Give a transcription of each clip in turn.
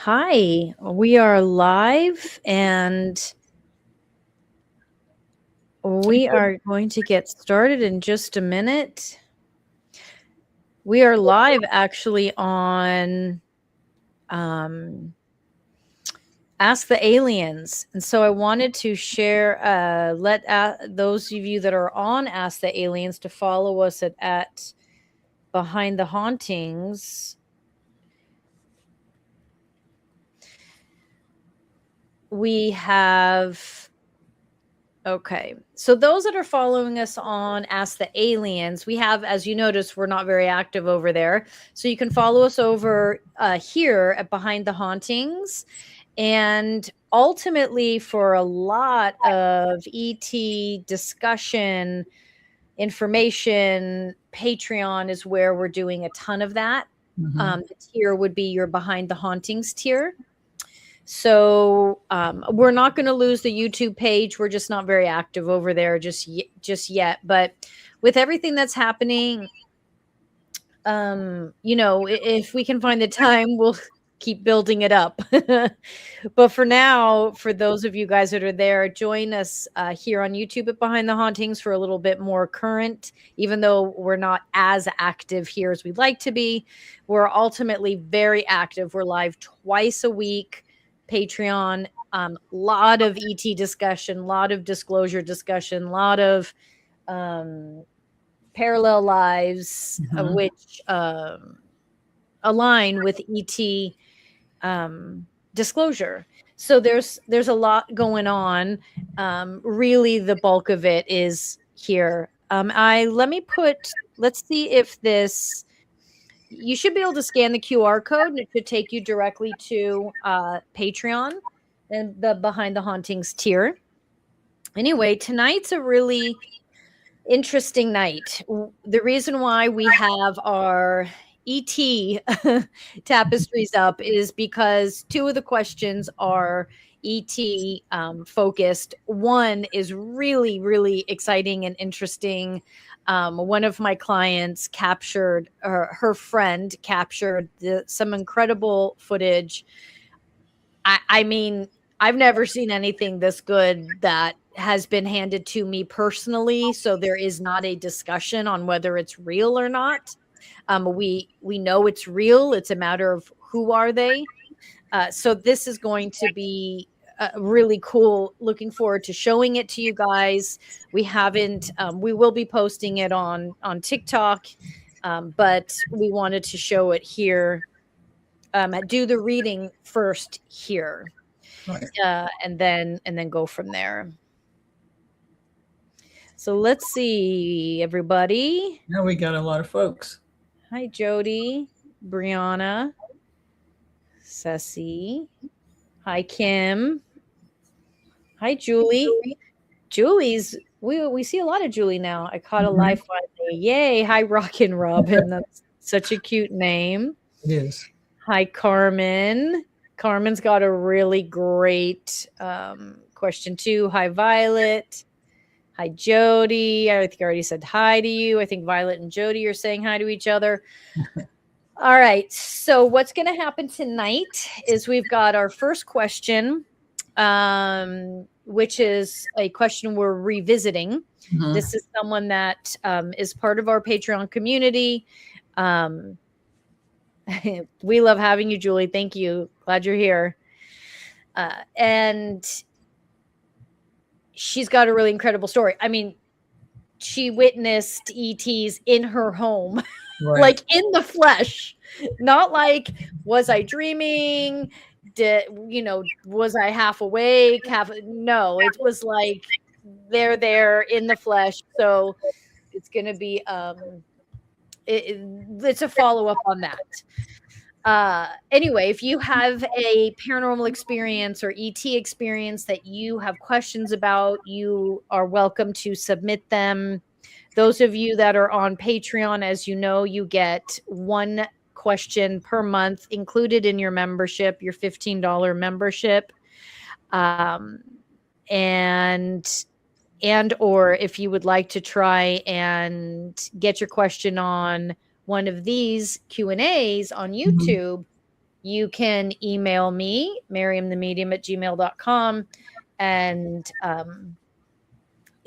Hi, we are live and we are going to get started in just a minute. We are live actually on Ask the Aliens. And so I wanted to share, let those of you that are on Ask the Aliens to follow us at Behind the Hauntings. We have Okay. So those that are following us on Ask the Aliens, we have, as you notice, we're not very active over there. So you can follow us over here at Behind the Hauntings. And ultimately, for a lot of ET discussion, information, Patreon is where we're doing a ton of that. The tier would be your Behind the Hauntings tier. So we're not going to lose the YouTube page. We're just not very active over there just yet. But with everything that's happening, if we can find the time, we'll keep building it up. But for now, for those of you guys that are there, join us here on YouTube at Behind the Hauntings for a little bit more current, even though we're not as active here as we'd like to be. We're ultimately very active. We're live twice a week. Patreon, lot of ET discussion, lot of disclosure discussion, lot of parallel lives, which align with ET disclosure. So there's a lot going on. Really, the bulk of it is here. Let's see if this. You should be able to scan the QR code and it should take you directly to Patreon and the Behind the Hauntings tier. Anyway, tonight's a really interesting night. The reason why we have our ET tapestries up is because two of the questions are ET focused. One is really, really exciting and interesting. One of my clients captured, her friend captured some incredible footage. I mean, I've never seen anything this good that has been handed to me personally. So there is not a discussion on whether it's real or not. We know it's real. It's a matter of who are they. So this is going to be really cool. Looking forward to showing it to you guys. We will be posting it on TikTok, but we wanted to show it here. Do the reading first here, right. and then go from there. So let's see, everybody. Now we got a lot of folks. Hi, Jody, Brianna, Ceci. Hi, Kim. Hi, Julie. Julie's, we see a lot of Julie now. I caught a live finally. Yay. Hi, Rockin' Robin. That's such a cute name. It is. Hi, Carmen. Carmen's got a really great question too. Hi, Violet. Hi, Jody. I think I already said hi to you. I think Violet and Jody are saying hi to each other. All right. So what's going to happen tonight is we've got our first question, which is a question we're revisiting. This is someone that is part of our Patreon community. We love having you, Julie. Thank you. Glad you're here. And she's got a really incredible story. I mean, she witnessed ETs in her home, right. Like in the flesh, not like, was I dreaming? Was I half awake? No, it was like they're there in the flesh. So it's going to be, it's a follow-up on that. Anyway, if you have a paranormal experience or ET experience that you have questions about, you are welcome to submit them. Those of you that are on Patreon, as you know, you get one question per month included in your membership, your $15 membership. Or if you would like to try and get your question on one of these Q&As on YouTube, you can email me, maryamthemedium@gmail.com, and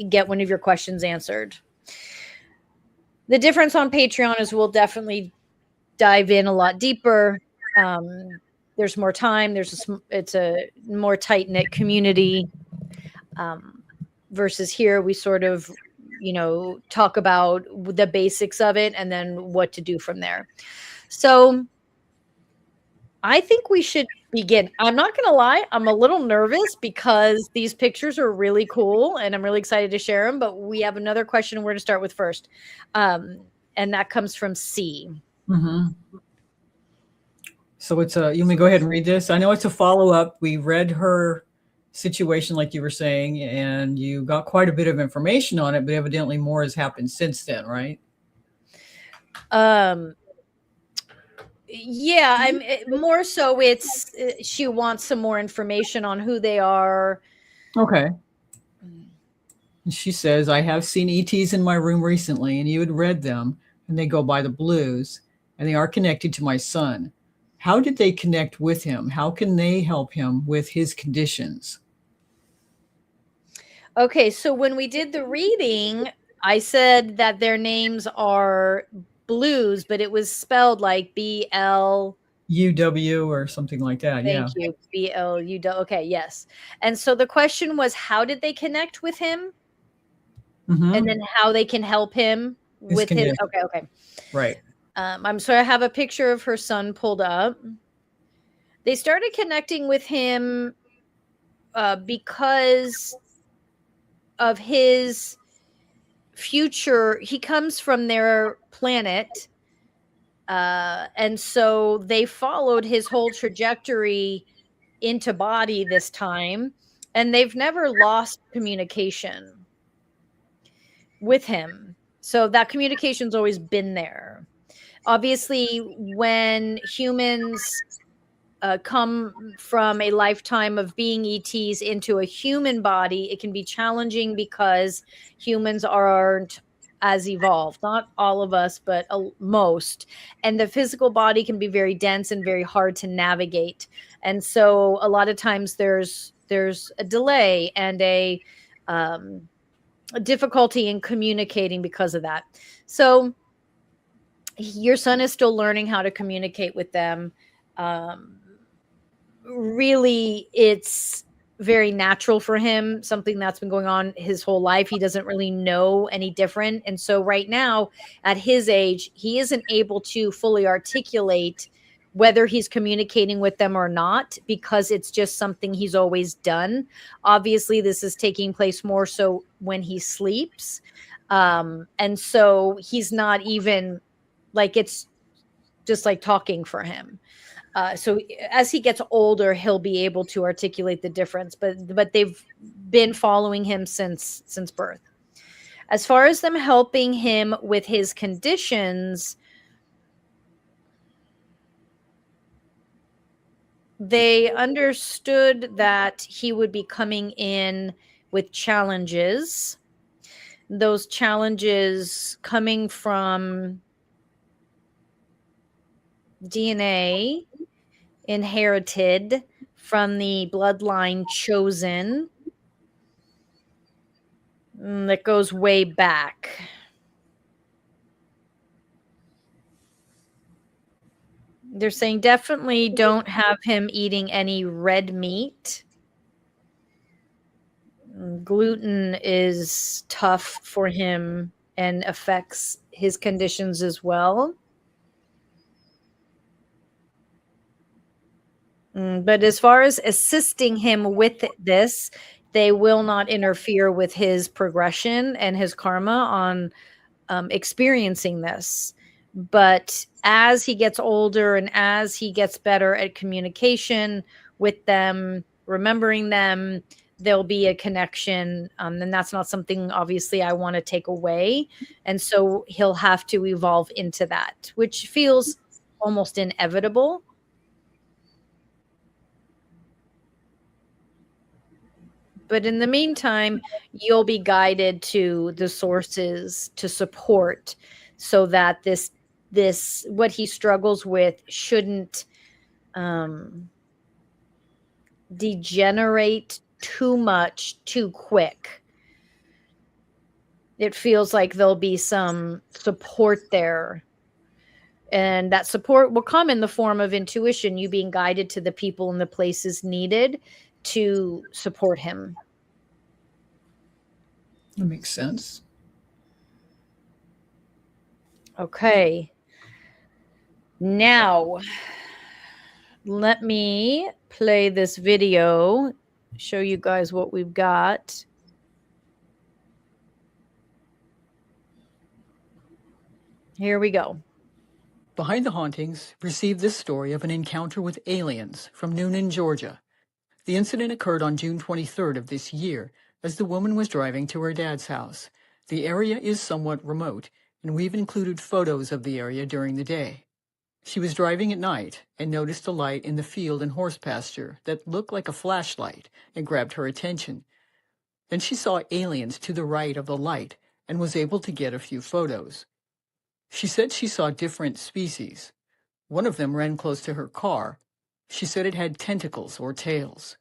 get one of your questions answered. The difference on Patreon is we'll definitely dive in a lot deeper. There's more time. It's a more tight knit community. Versus here, we sort of, talk about the basics of it and then what to do from there. So I think we should begin. I'm not going to lie. I'm a little nervous because these pictures are really cool and I'm really excited to share them. But we have another question we're going to start with first. And that comes from C. Mm-hmm. So you may go ahead and read this. I know it's a follow-up. We read her situation, like you were saying, and you got quite a bit of information on it, but evidently more has happened since then, right? Yeah, more so it's she wants some more information on who they are. Okay. She says, I have seen ETs in my room recently, and you had read them, and they go by the blues, and they are connected to my son. How did they connect with him? How can they help him with his conditions? Okay, so when we did the reading, I said that their names are blues, but it was spelled like BL UW or something like that. Thank you. BLU. Okay, yes. And so the question was, how did they connect with him? Mm-hmm. And then how they can help him with his. Okay. Right. I'm sorry. I have a picture of her son pulled up. They started connecting with him because of his future. He comes from their planet. And so they followed his whole trajectory into body this time, and they've never lost communication with him. So that communication's always been there. Obviously, when humans come from a lifetime of being ETs into a human body, it can be challenging because humans aren't as evolved. Not all of us, but most. And the physical body can be very dense and very hard to navigate. And so a lot of times there's a delay and a difficulty in communicating because of that. So your son is still learning how to communicate with them. Really, it's very natural for him, something that's been going on his whole life. He doesn't really know any different. And so right now, at his age, he isn't able to fully articulate whether he's communicating with them or not, because it's just something he's always done. Obviously, this is taking place more so when he sleeps. And so he's not even like, it's just like talking for him. So as he gets older, he'll be able to articulate the difference, but they've been following him since birth. As far as them helping him with his conditions, they understood that he would be coming in with challenges. Those challenges coming from DNA inherited from the bloodline chosen that goes way back. They're saying definitely don't have him eating any red meat. Gluten is tough for him and affects his conditions as well. But as far as assisting him with this, they will not interfere with his progression and his karma on experiencing this. But as he gets older and as he gets better at communication with them, remembering them, there'll be a connection. And that's not something, obviously, I want to take away. And so he'll have to evolve into that, which feels almost inevitable. But in the meantime, you'll be guided to the sources to support so that this what he struggles with shouldn't degenerate too much too quick. It feels like there'll be some support there. And that support will come in the form of intuition, you being guided to the people and the places needed to support him. That makes sense. Okay. Now, let me play this video, show you guys what we've got. Here we go. Behind the Hauntings received this story of an encounter with aliens from Noonan, Georgia. The incident occurred on June 23rd of this year as the woman was driving to her dad's house. The area is somewhat remote, and we've included photos of the area during the day. She was driving at night and noticed a light in the field and horse pasture that looked like a flashlight and grabbed her attention. Then she saw aliens to the right of the light and was able to get a few photos. She said she saw different species. One of them ran close to her car. She said it had tentacles or tails.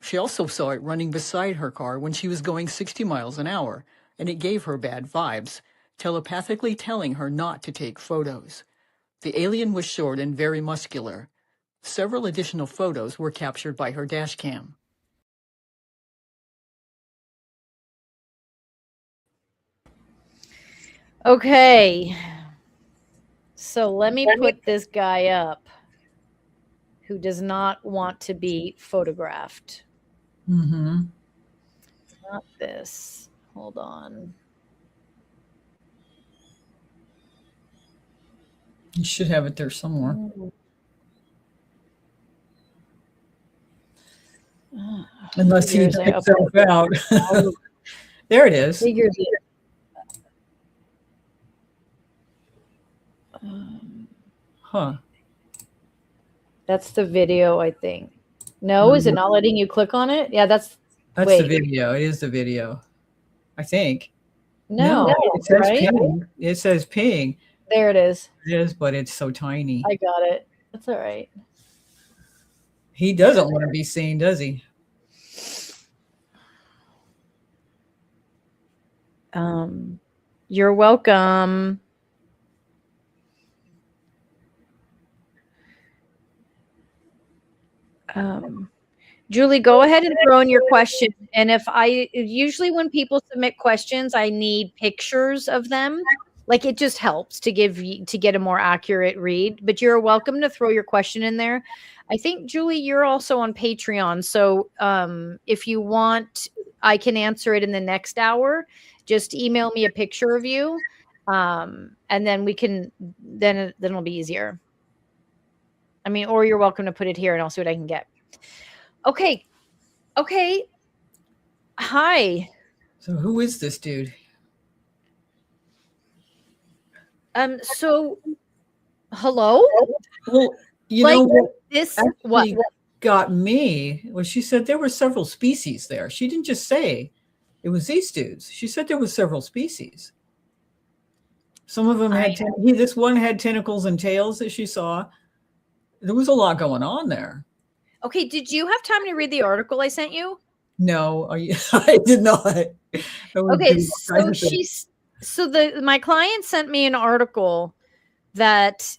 She also saw it running beside her car when she was going 60 miles an hour, and it gave her bad vibes, telepathically telling her not to take photos. The alien was short and very muscular. Several additional photos were captured by her dash cam. Okay. So let me put this guy up who does not want to be photographed. Mm-hmm. Not this. Hold on. You should have it there somewhere. Unless he Figures I takes himself out. There it is. Figures it. Huh. That's the video, I think. No, is it not letting you click on it? Yeah, that's the video. It is the video. I think. No, it says right? ping. It says ping. There it is. It is, but it's so tiny. I got it. That's all right. He doesn't want to be seen, does he? You're welcome. Julie, go ahead and throw in your question. And usually when people submit questions, I need pictures of them. Like it just helps to get a more accurate read, but you're welcome to throw your question in there. I think, Julie, you're also on Patreon. So if you want, I can answer it in the next hour. Just email me a picture of you. And then then it'll be easier. I mean, or you're welcome to put it here and I'll see what I can get. Okay. Hi. So who is this dude? So hello? Well, you know what this what got me was she said there were several species there. She didn't just say it was these dudes. She said there were several species. Some of them had this one had tentacles and tails that she saw. There was a lot going on there. Okay, did you have time to read the article I sent you? No, I did not. Okay, so my client sent me an article that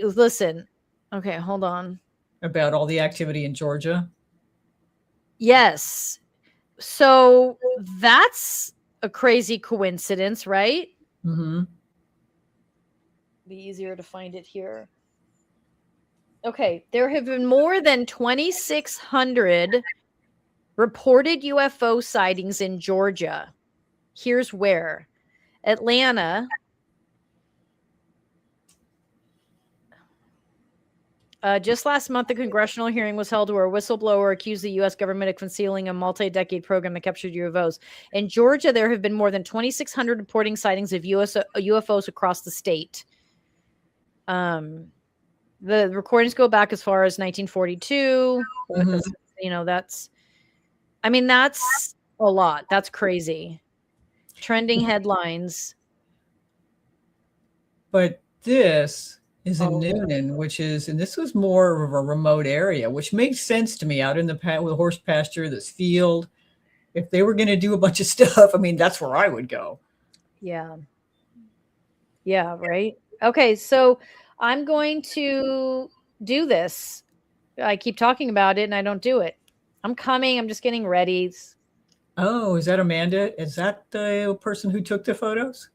listen. Okay, hold on. About all the activity in Georgia? Yes. So that's a crazy coincidence, right? Mm-hmm. Be easier to find it here. Okay, there have been more than 2,600 reported UFO sightings in Georgia. Here's where. Atlanta. Just last month, the congressional hearing was held where a whistleblower accused the U.S. government of concealing a multi-decade program that captured UFOs. In Georgia, there have been more than 2,600 reporting sightings of UFOs across the state. The recordings go back as far as 1942. Mm-hmm. That's a lot. That's crazy. Trending headlines. But this is in Oh, Noonan, which is, and this was more of a remote area, which makes sense to me out in the with horse pasture, this field. If they were going to do a bunch of stuff, I mean, that's where I would go. yeah. Yeah, right. Okay, so I'm going to do this. I keep talking about it and I don't do it. I'm coming. I'm just getting ready. Oh, is that Amanda? Is that the person who took the photos?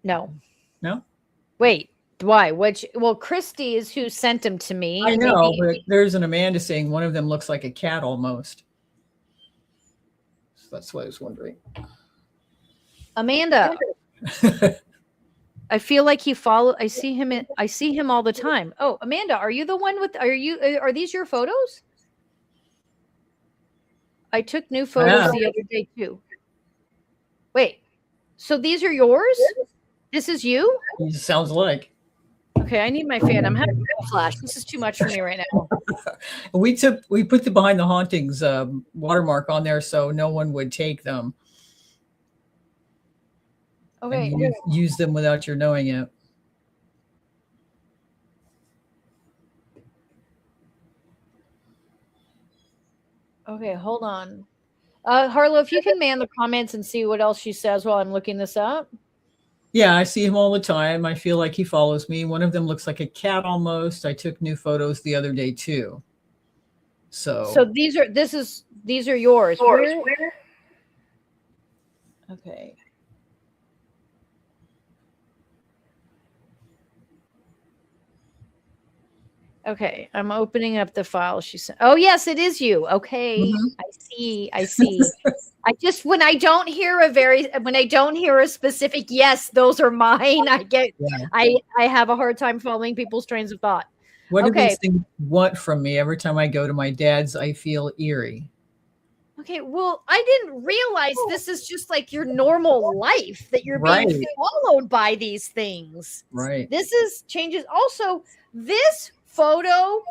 No. No? Wait. Why? Which well, Christy is who sent them to me I and know, maybe but there's an Amanda saying one of them looks like a cat almost. So that's what I was wondering. Amanda. I feel like I see him all the time. Oh, Amanda, are you the one with are these your photos? I took new photos Yeah, the other day too. Wait. So these are yours? This is you? he sounds like. Okay, I need my fan. I'm having a flash. This is too much for me right now. We put the behind the hauntings watermark on there so no one would take them Okay. and use them without your knowing it. Okay, hold on. Harlow, if you can man the comments and see what else she says while I'm looking this up. Yeah, I see him all the time. I feel like he follows me. One of them looks like a cat almost. I took new photos the other day too. So these are yours. Where? Okay. Okay, I'm opening up the file she sent. Oh yes, it is you. Okay, Mhm. I see. I see. I just when I don't hear a specific yes, those are mine. Yeah. I have a hard time following people's trains of thought. What do Okay. these things want from me? Every time I go to my dad's, I feel eerie. Okay, well, I didn't realize this is just like your normal life that you're being Right. followed by these things. Right. This is changes. Also, this photo,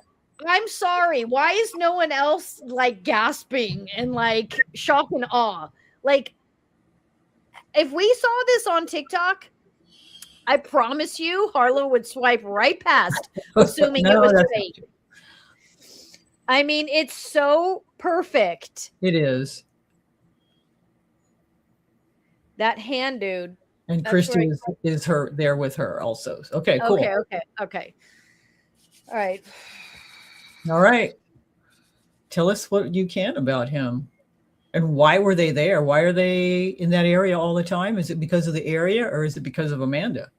I'm sorry. Why is no one else like gasping and like shock and awe? Like, if we saw this on TikTok, I promise you, Harlow would swipe right past, assuming it No, was that's fake. I mean, it's so perfect. it is. That hand, dude. And That's Christy right. is her there with her also. Okay, cool. Okay. All right. All right. Tell us what you can about him. And why were they there? Why are they in that area all the time? Is it because of the area or is it because of Amanda?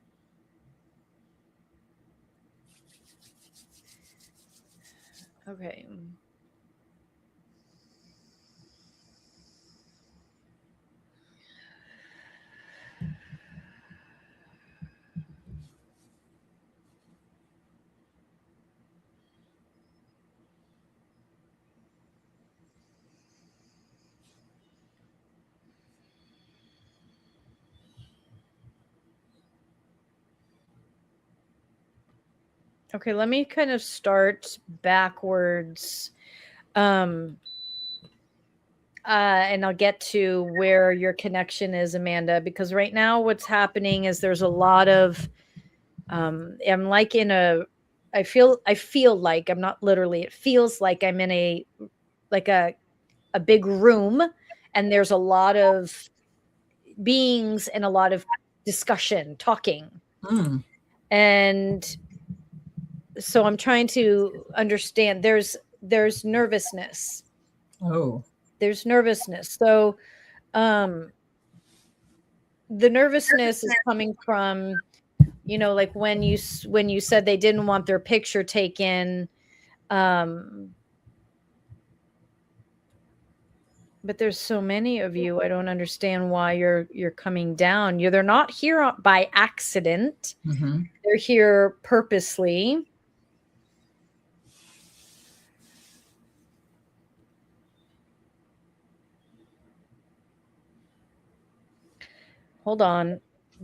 Okay. Okay, let me kind of start backwards. And I'll get to where your connection is, Amanda, because right now what's happening is there's a lot of I'm like in a I feel like I'm not literally, it feels like I'm in a like a big room and there's a lot of beings and a lot of discussion, talking. Mm. And so I'm trying to understand there's nervousness. Oh. There's nervousness. So um the nervousness is coming from, you know, like when you said they didn't want their picture taken, um but there's so many of you. I don't understand why you're coming down. They're not here by accident. Mm-hmm. They're here purposely. Hold on.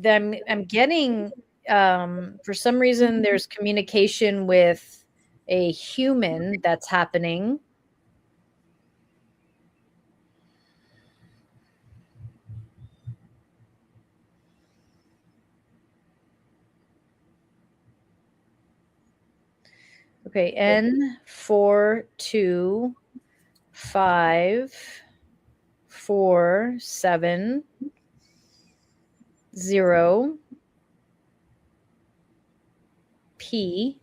I'm getting for some reason there's communication with a human that's happening. Okay, N42547 0P.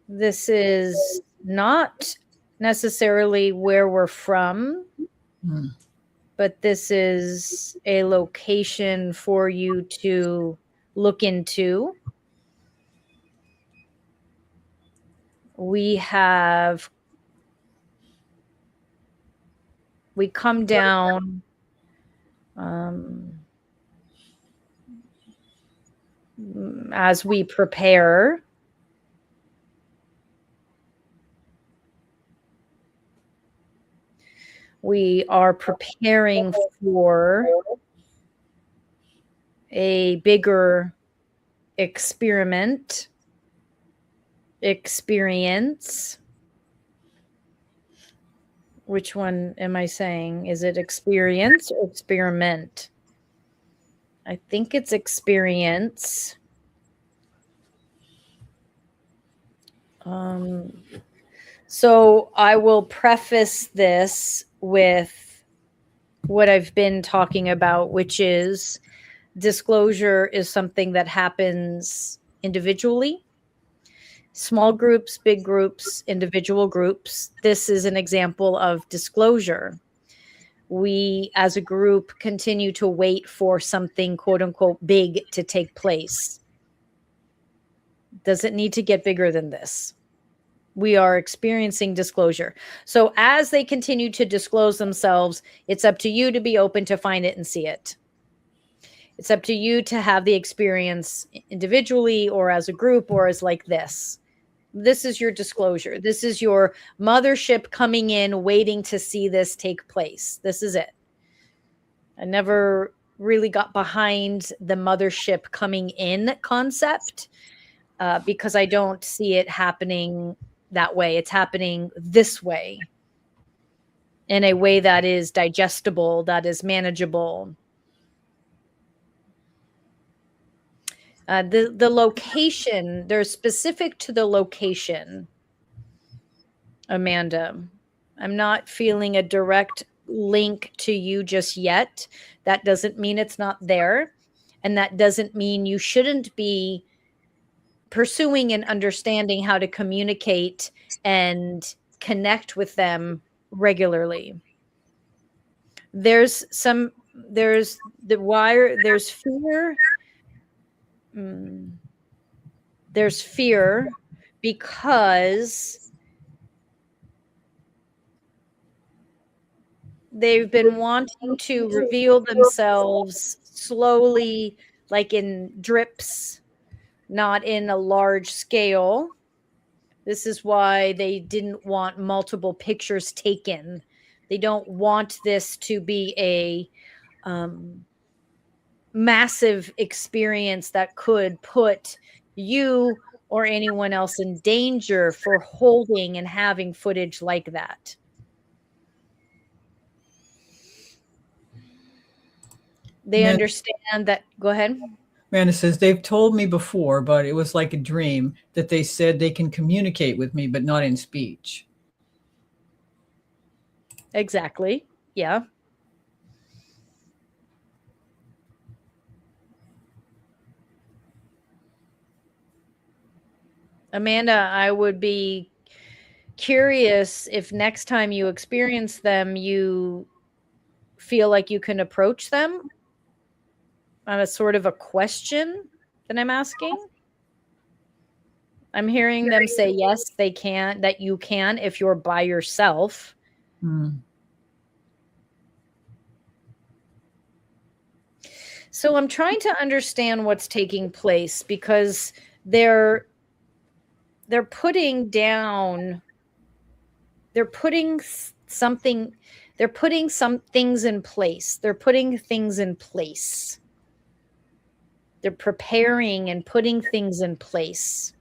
This is not necessarily where we're from, but this is a location for you to look into. We come down as we prepare. We are preparing for a bigger experience. Which one am I saying? Is it experience or experiment? I think it's experience. So I will preface this with what I've been talking about, which is disclosure is something that happens individually. Small groups, big groups, individual groups. This is an example of disclosure. We, as a group, continue to wait for something, quote unquote, big to take place. Does it need to get bigger than this? We are experiencing disclosure. So as they continue to disclose themselves, it's up to you to be open to find it and see it. It's up to you to have the experience individually or as a group or as like this. This is your disclosure. This is your mothership coming in, waiting to see this take place. This is it. I never really got behind the mothership coming in concept because I don't see it happening that way. It's happening this way, in a way that is digestible, that is manageable. The location, they're specific to the location, Amanda. I'm not feeling a direct link to you just yet. That doesn't mean it's not there. And that doesn't mean you shouldn't be pursuing and understanding how to communicate and connect with them regularly. There's the wire, there's fear. There's fear because they've been wanting to reveal themselves slowly, like in drips, not in a large scale. This is why they didn't want multiple pictures taken. They don't want this to be a massive experience that could put you or anyone else in danger for holding and having footage like that. They understand that. Go ahead. Amanda says, they've told me before, but it was like a dream, that they said they can communicate with me, but not in speech. Exactly. Yeah. Amanda, I would be curious if next time you experience them, you feel like you can approach them on a sort of a question that I'm asking. I'm hearing them say, yes, they can, that you can if you're by yourself. So I'm trying to understand what's taking place because they're putting down, they're putting some things in place. They're putting things in place. They're preparing and putting things in place.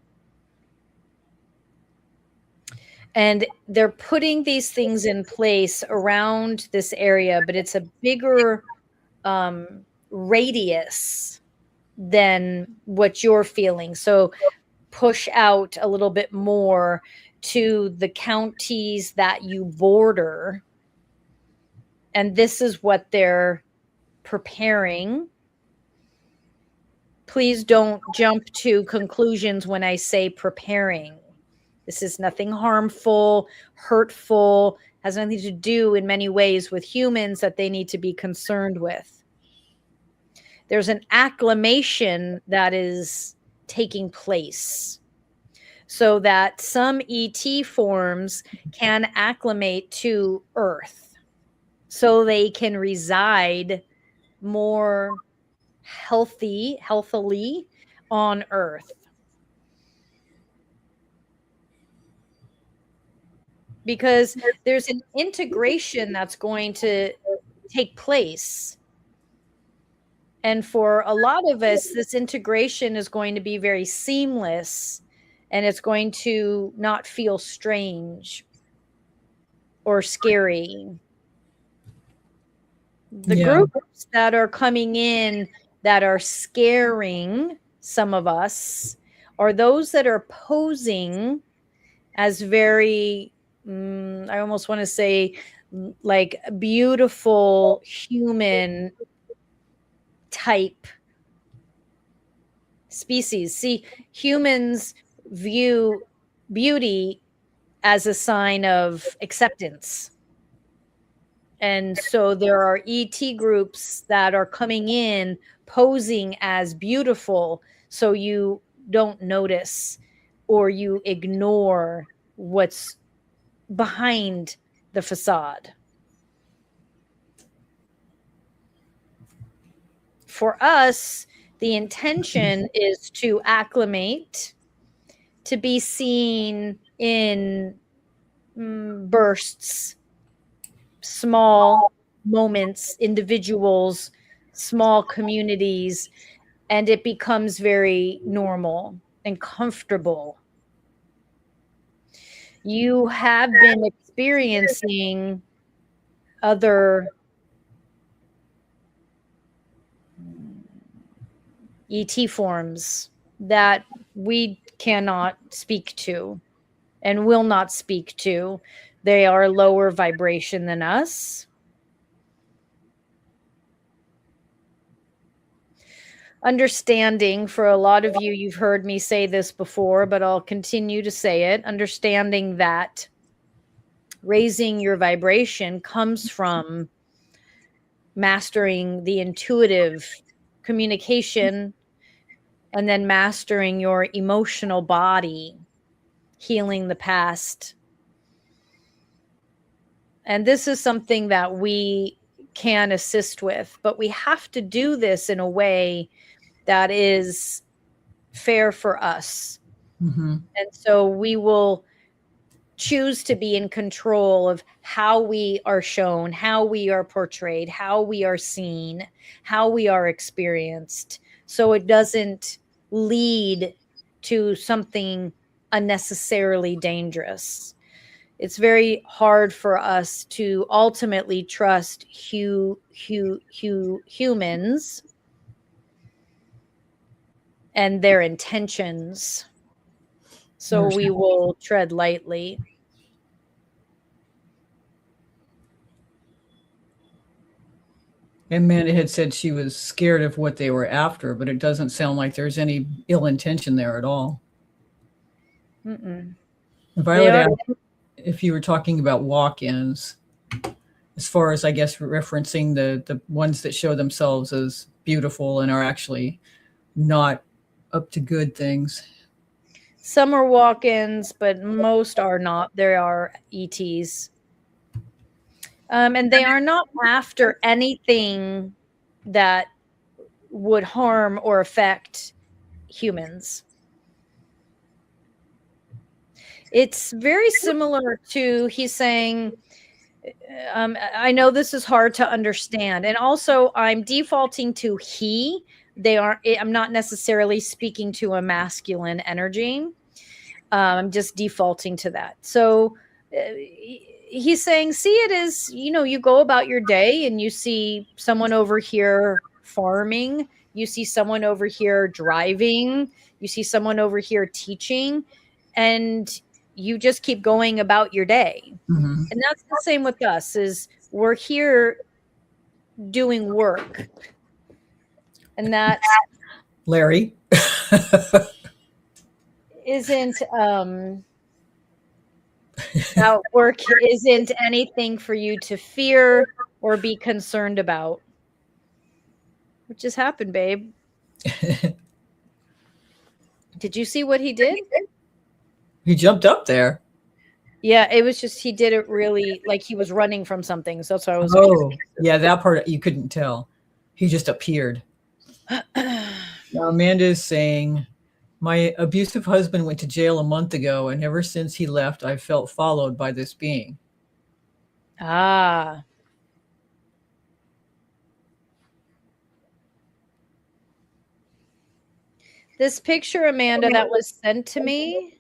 And they're putting these things in place around this area, but it's a bigger radius than what you're feeling. So push out a little bit more to the counties that you border. And this is what they're preparing. Please don't jump to conclusions when I say preparing. This is nothing harmful, hurtful, has nothing to do in many ways with humans that they need to be concerned with. There's an acclimation that is taking place so that some ET forms can acclimate to Earth so they can reside more healthily on Earth. Because there's an integration that's going to take place. And for a lot of us, this integration is going to be very seamless, and it's going to not feel strange or scary. The groups that are coming in that are scaring some of us are those that are posing as very, I almost want to say, like beautiful human type species. See, humans view beauty as a sign of acceptance. And so there are ET groups that are coming in posing as beautiful, so you don't notice or you ignore what's behind the facade. For us, the intention is to acclimate, to be seen in bursts, small moments, individuals, small communities, and it becomes very normal and comfortable. You have been experiencing other ET forms that we cannot speak to and will not speak to. They are lower vibration than us. Understanding, for a lot of you, you've heard me say this before, but I'll continue to say it. Understanding that raising your vibration comes from mastering the intuitive communication and then mastering your emotional body, healing the past. And this is something that we can assist with, but we have to do this in a way that is fair for us. And so we will choose to be in control of how we are shown, how we are portrayed, how we are seen, how we are experienced, so it doesn't lead to something unnecessarily dangerous. It's very hard for us to ultimately trust humans and their intentions. So we will tread lightly. And Amanda had said she was scared of what they were after, but it doesn't sound like there's any ill intention there at all. Violet asked if you were talking about walk-ins, as far as, I guess, referencing the ones that show themselves as beautiful and are actually not up to good things. Some are walk-ins, but most are not. There are ETs. And they are not after anything that would harm or affect humans. It's very similar to, he's saying, I know this is hard to understand. And also I'm defaulting to he. I'm not necessarily speaking to a masculine energy. I'm just defaulting to that. So he's saying, see it as, you go about your day and you see someone over here farming, you see someone over here driving, you see someone over here teaching, and you just keep going about your day. Mm-hmm. And that's the same with us, is we're here doing work. And that Larry. isn't that work isn't anything for you to fear or be concerned about. What just happened, babe? Did you see what he did? He jumped up there. Yeah, it was just he did it really like he was running from something. So that's why I was. Oh, yeah, that part you couldn't tell. He just appeared. Now, Amanda is saying, my abusive husband went to jail a month ago, and ever since he left, I've felt followed by this being. Ah. This picture, Amanda, that was sent to me.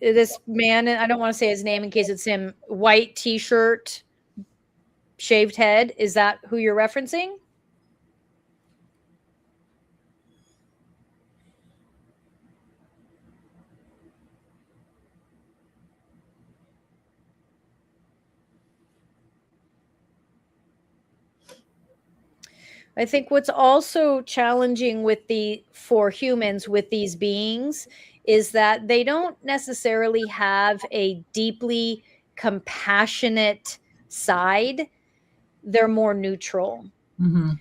This man, I don't want to say his name in case it's him, white t-shirt, shaved head. Is that who you're referencing? I think what's also challenging for humans with these beings is that they don't necessarily have a deeply compassionate side. They're more neutral. Mm-hmm.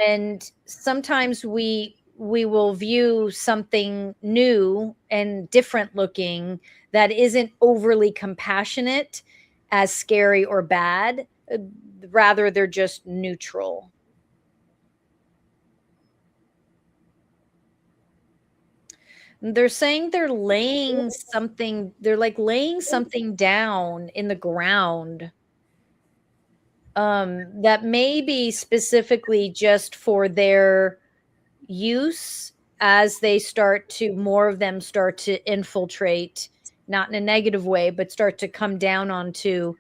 And sometimes we will view something new and different looking that isn't overly compassionate as scary or bad. Rather, they're just neutral. They're saying they're laying something, they're like laying something down in the ground, that may be specifically just for their use as they start to, more of them start to infiltrate, not in a negative way, but start to come down onto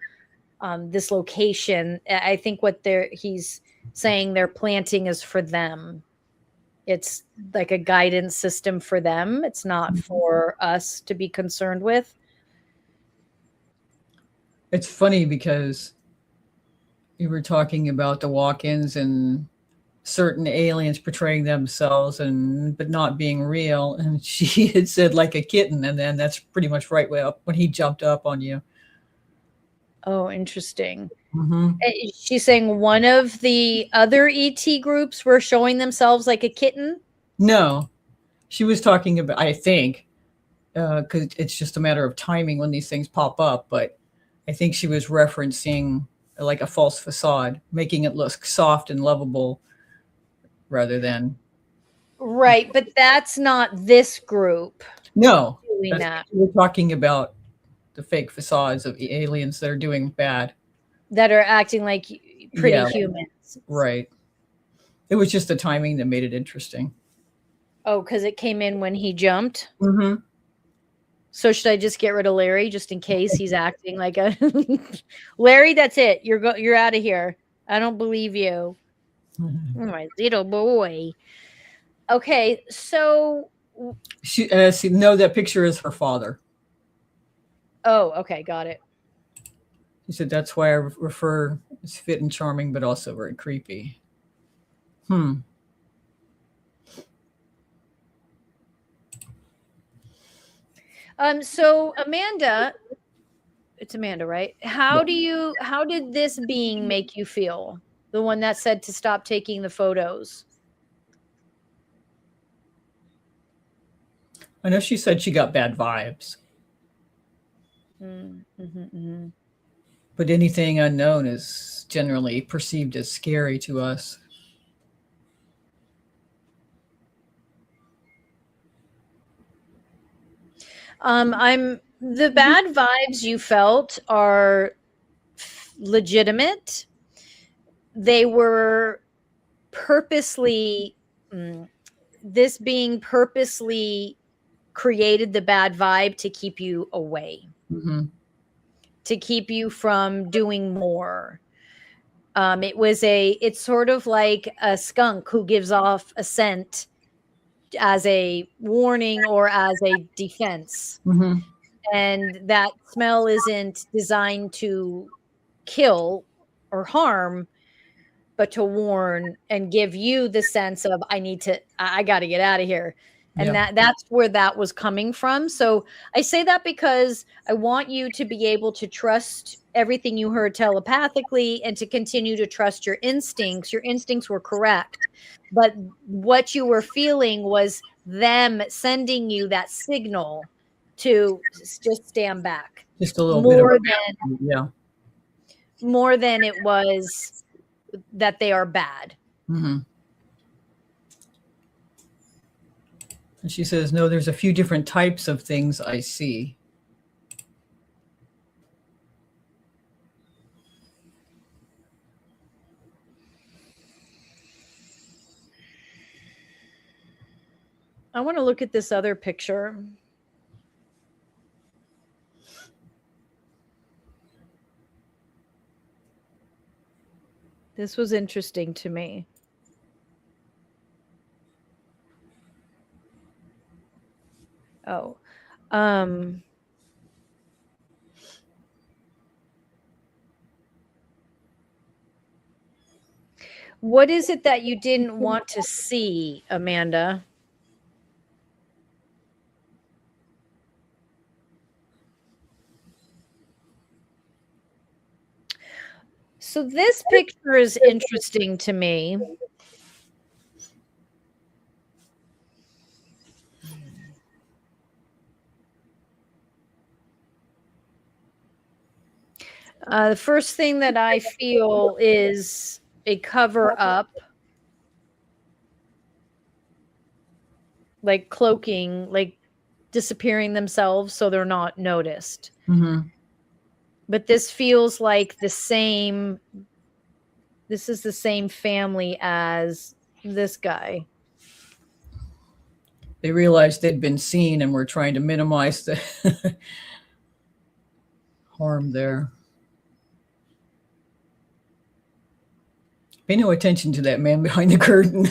this location. I think what he's saying they're planting is for them. It's like a guidance system for them. It's not for us to be concerned with. It's funny because you were talking about the walk-ins and certain aliens portraying themselves but not being real, and she had said like a kitten, and then that's pretty much right way up when he jumped up on you. Oh, interesting. Mm-hmm. She's saying one of the other ET groups were showing themselves like a kitten. No, she was talking about, I think, because it's just a matter of timing when these things pop up, but I think she was referencing like a false facade, making it look soft and lovable rather than. Right, but that's not this group No, doing that. we're talking about the fake facades of aliens that are doing bad. That are acting like pretty Yeah. humans. Right. It was just the timing that made it interesting. Oh, because it came in when he jumped. Mm-hmm. So should I just get rid of Larry just in case he's acting like a Larry? That's it. You're out of here. I don't believe you. Mm-hmm. Oh, my little boy. Okay, so No, that picture is her father. oh, okay, got it. He said that's why I refer as fit and charming, but also very creepy. So Amanda, it's Amanda, right? How did this being make you feel? The one that said to stop taking the photos. I know she said she got bad vibes. Mm-hmm, mm-hmm. But anything unknown is generally perceived as scary to us. The bad vibes you felt are legitimate. They were purposely, this being purposely created the bad vibe to keep you away, to keep you from doing more. It's sort of like a skunk who gives off a scent as a warning or as a defense. And that smell isn't designed to kill or harm, but to warn and give you the sense of, I got to get out of here. And that's where that was coming from. So I say that because I want you to be able to trust everything you heard telepathically and to continue to trust your instincts. Your instincts were correct, but what you were feeling was them sending you that signal to just stand back. Just a little bit of more than it was that they are bad. And she says, no, there's a few different types of things I see. I want to look at this other picture. This was interesting to me. Oh, what is it that you didn't want to see, Amanda? So this picture is interesting to me. The first thing that I feel is a cover up, like cloaking, like disappearing themselves so they're not noticed. But this feels like this is the same family as this guy. They realized they'd been seen and were trying to minimize the harm there. Pay no attention to that man behind the curtain.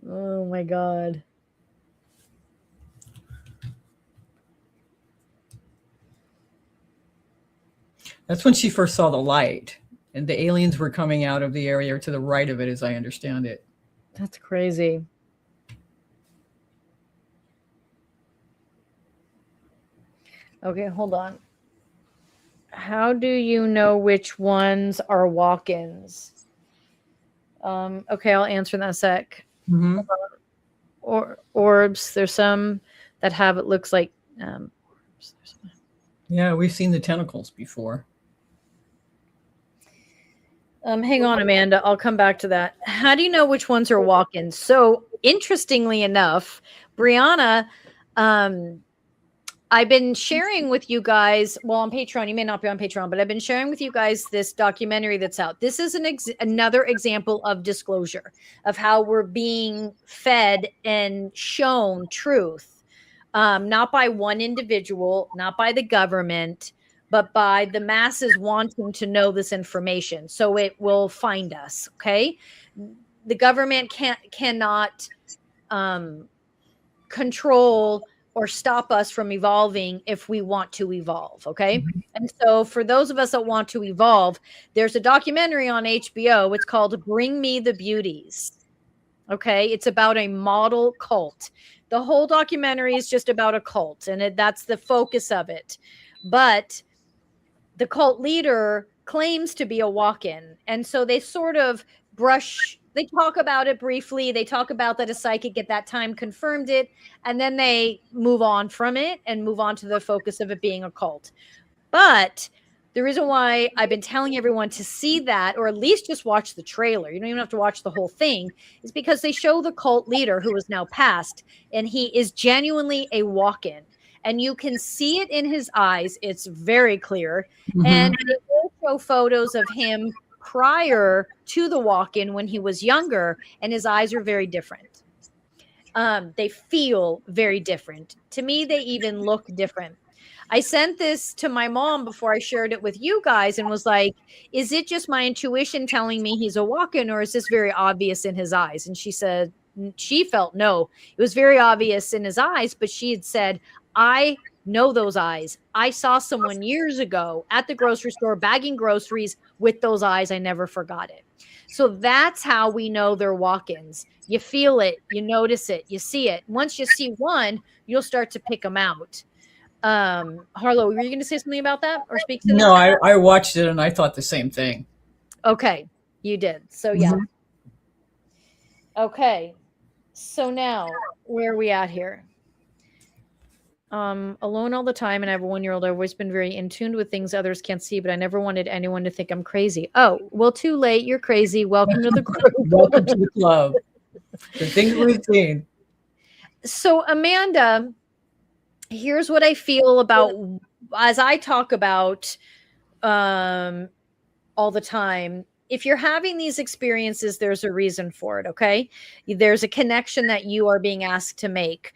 Oh my God. That's when she first saw the light, and the aliens were coming out of the area to the right of it, as I understand it. That's crazy. Okay, hold on. How do you know which ones are walk-ins? Okay, I'll answer in a sec. Orbs. There's some that have, it looks like orbs. Yeah, we've seen the tentacles before. Hang on, Amanda. I'll come back to that. How do you know which ones are walk-ins? So interestingly enough, Brianna, I've been sharing with you guys, well, on Patreon, you may not be on Patreon, but I've been sharing with you guys this documentary that's out. This is another example of disclosure of how we're being fed and shown truth, not by one individual, not by the government, but by the masses wanting to know this information. So it will find us, okay? The government cannot control or stop us from evolving if we want to evolve, okay? And so for those of us that want to evolve, there's a documentary on HBO. It's called Bring Me the Beauties, okay? It's about a model cult. The whole documentary is just about a cult, and that's the focus of it. But the cult leader claims to be a walk-in, and so they sort of they talk about it briefly. They talk about that a psychic at that time confirmed it, and then they move on from it and move on to the focus of it being a cult. But the reason why I've been telling everyone to see that, or at least just watch the trailer, you don't even have to watch the whole thing, is because they show the cult leader who is now passed, and he is genuinely a walk-in. And you can see it in his eyes. It's very clear. And they will show photos of him prior to the walk-in when he was younger, and his eyes are very different. They feel very different. To me, they even look different. I sent this to my mom before I shared it with you guys and was like, is it just my intuition telling me he's a walk-in, or is this very obvious in his eyes? And she said she felt no, it was very obvious in his eyes, but she had said, I know those eyes. I saw someone years ago at the grocery store bagging groceries with those eyes. I never forgot it. So that's how we know they're walk-ins. You feel it, you notice it, you see it. Once you see one, you'll start to pick them out. Harlow, were you going to say something about that or speak to that? No, I watched it and I thought the same thing. Okay, you did. So yeah. Okay. So now, where are we at here? Alone all the time, and I have a 1-year-old. I've always been very in tune with things others can't see, but I never wanted anyone to think I'm crazy. Oh, well, too late. You're crazy. Welcome to the group. Welcome to the club. The things we've seen. So, Amanda, here's what I feel about as I talk about all the time. If you're having these experiences, there's a reason for it, okay? There's a connection that you are being asked to make.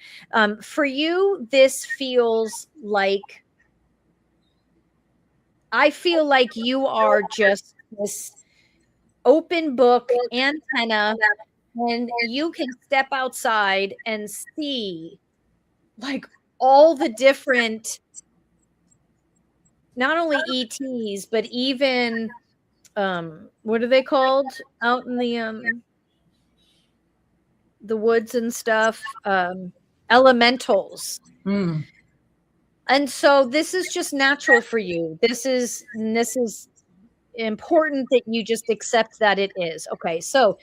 For you, this feels like, I feel like you are just this open book antenna, and you can step outside and see like all the different, not only ETs, but even what are they called out in the woods and stuff? Elementals. And so this is just natural for you. This is important that you just accept that it is. Okay, so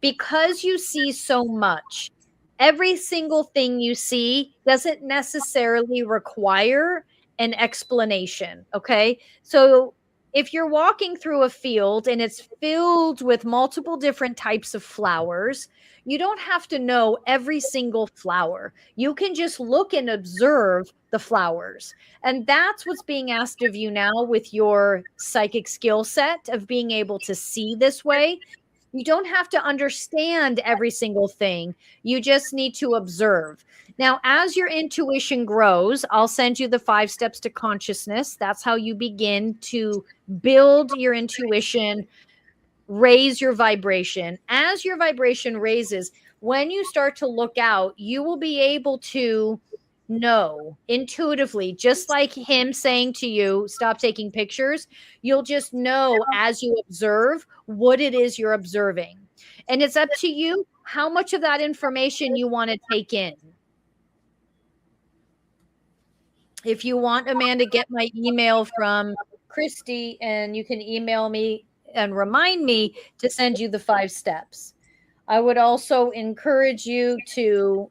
because you see so much, every single thing you see doesn't necessarily require an explanation. Okay, so if you're walking through a field and it's filled with multiple different types of flowers, you don't have to know every single flower. You can just look and observe the flowers. And that's what's being asked of you now with your psychic skill set of being able to see this way. You don't have to understand every single thing. You just need to observe. Now, as your intuition grows, I'll send you the 5 steps to consciousness. That's how you begin to build your intuition, raise your vibration. As your vibration raises, when you start to look out, you will be able to know intuitively, just like him saying to you, stop taking pictures. You'll just know as you observe what it is you're observing. And it's up to you how much of that information you want to take in. If you want, Amanda, get my email from Christy and you can email me and remind me to send you the 5 steps. I would also encourage you to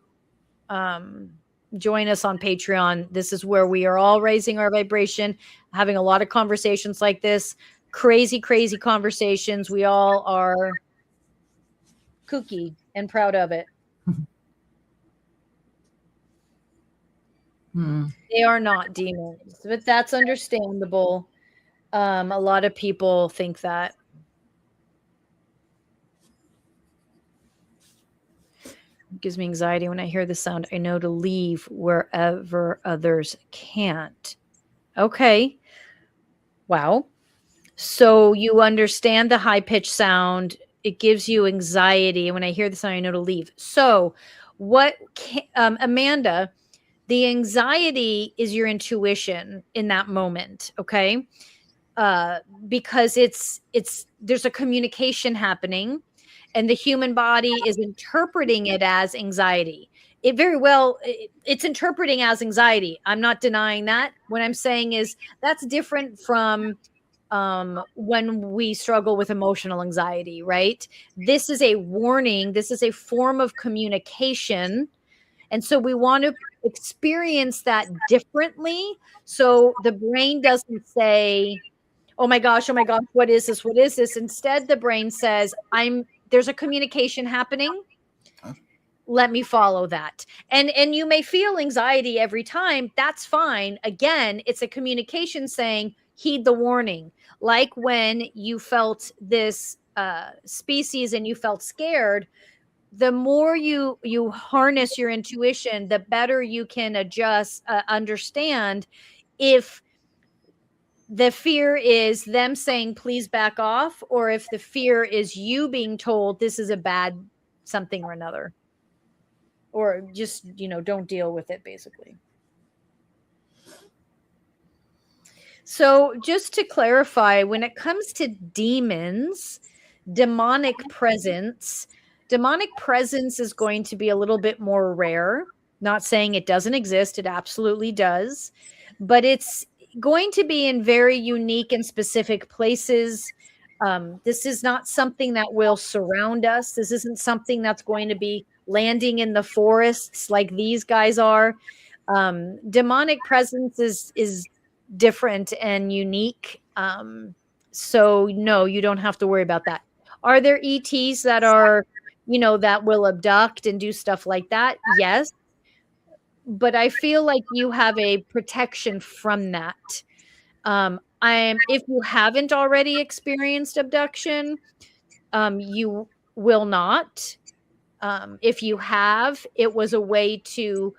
join us on Patreon. This is where we are all raising our vibration, having a lot of conversations like this, crazy, crazy conversations. We all are kooky and proud of it. They are not demons, but that's understandable. A lot of people think that. It gives me anxiety when I hear the sound. I know to leave wherever others can't. Okay. Wow. So you understand the high-pitched sound. It gives you anxiety. When I hear the sound, I know to leave. So Amanda, the anxiety is your intuition in that moment. Okay. Because there's a communication happening. And the human body is interpreting it as anxiety. It's interpreting as anxiety. I'm not denying that. What I'm saying is that's different from when we struggle with emotional anxiety, right? This is a warning. This is a form of communication. And so we want to experience that differently. So the brain doesn't say, oh my gosh, what is this? What is this? Instead, the brain says, there's a communication happening. let me follow that. And you may feel anxiety every time. That's fine. Again, it's a communication saying, heed the warning. Like when you felt this species and you felt scared, the more you harness your intuition, the better you can adjust, understand if the fear is them saying please back off, or if the fear is you being told this is a bad something or another, or just, don't deal with it, basically. So just to clarify, when it comes to demons, demonic presence is going to be a little bit more rare. Not saying it doesn't exist, it absolutely does, but it's going to be in very unique and specific places. This is not something that will surround us. This isn't something that's going to be landing in the forests like these guys are. Demonic presence is different and unique. So no, you don't have to worry about that. Are there ETs that are, that will abduct and do stuff like that? Yes. But I feel like you have a protection from that. If you haven't already experienced abduction, you will not. If you have, it was a way to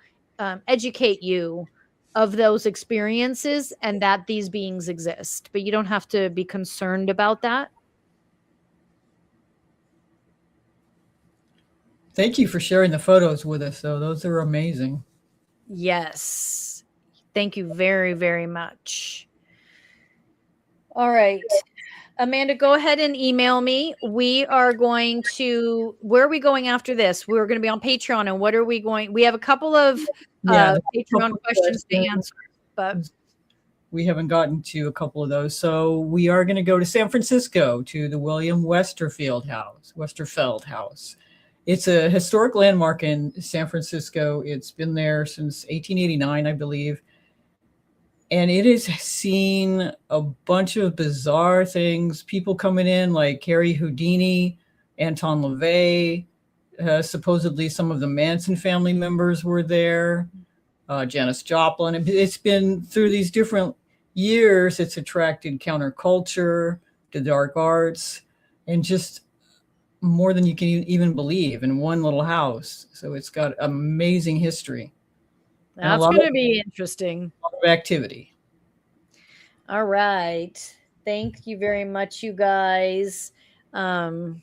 educate you of those experiences and that these beings exist, but you don't have to be concerned about that. Thank you for sharing the photos with us, though. Those are amazing. Yes. Thank you very, very much. All right. Amanda, go ahead and email me. Where are we going after this? We're going to be on Patreon. And what are we going? We have a couple of Patreon questions to answer, but we haven't gotten to a couple of those. So we are going to go to San Francisco to the William Westerfeld House. It's a historic landmark in San Francisco. It's been there since 1889, I believe. And it has seen a bunch of bizarre things. People coming in like Harry Houdini, Anton LaVey. Supposedly some of the Manson family members were there. Janis Joplin. It's been through these different years. It's attracted counterculture, the dark arts, and just more than you can even believe in one little house. So it's got amazing history. That's going to be interesting. A lot of activity. All right. Thank you very much, you guys. Okay.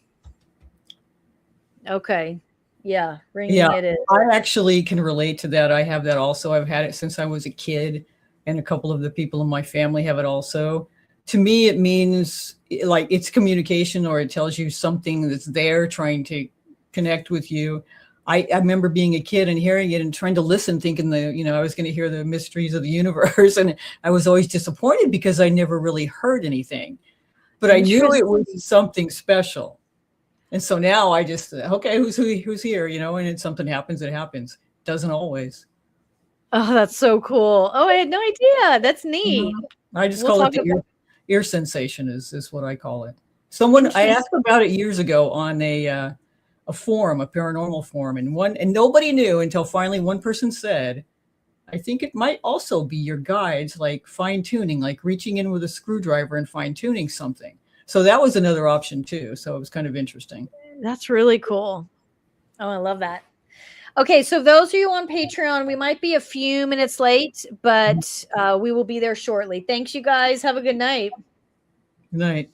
Yeah. It in. I actually can relate to that. I have that also. I've had it since I was a kid, and a couple of the people in my family have it also. To me, it means like it's communication, or it tells you something that's there trying to connect with you. I remember being a kid and hearing it and trying to listen, thinking I was going to hear the mysteries of the universe. And I was always disappointed because I never really heard anything, but I knew it was something special. And so now I just, okay, who's here, and if something happens, it happens. It doesn't always. Oh, that's so cool. Oh, I had no idea. That's neat. Mm-hmm. I just call it the ear sensation is what I call it. I asked about it years ago on a forum, a paranormal forum, and nobody knew until finally one person said, I think it might also be your guides, like fine tuning, like reaching in with a screwdriver and fine tuning something. So that was another option too. So it was kind of interesting. That's really cool. Oh, I love that. Okay, so those of you on Patreon, we might be a few minutes late, but we will be there shortly. Thanks, you guys. Have a good night. Good night.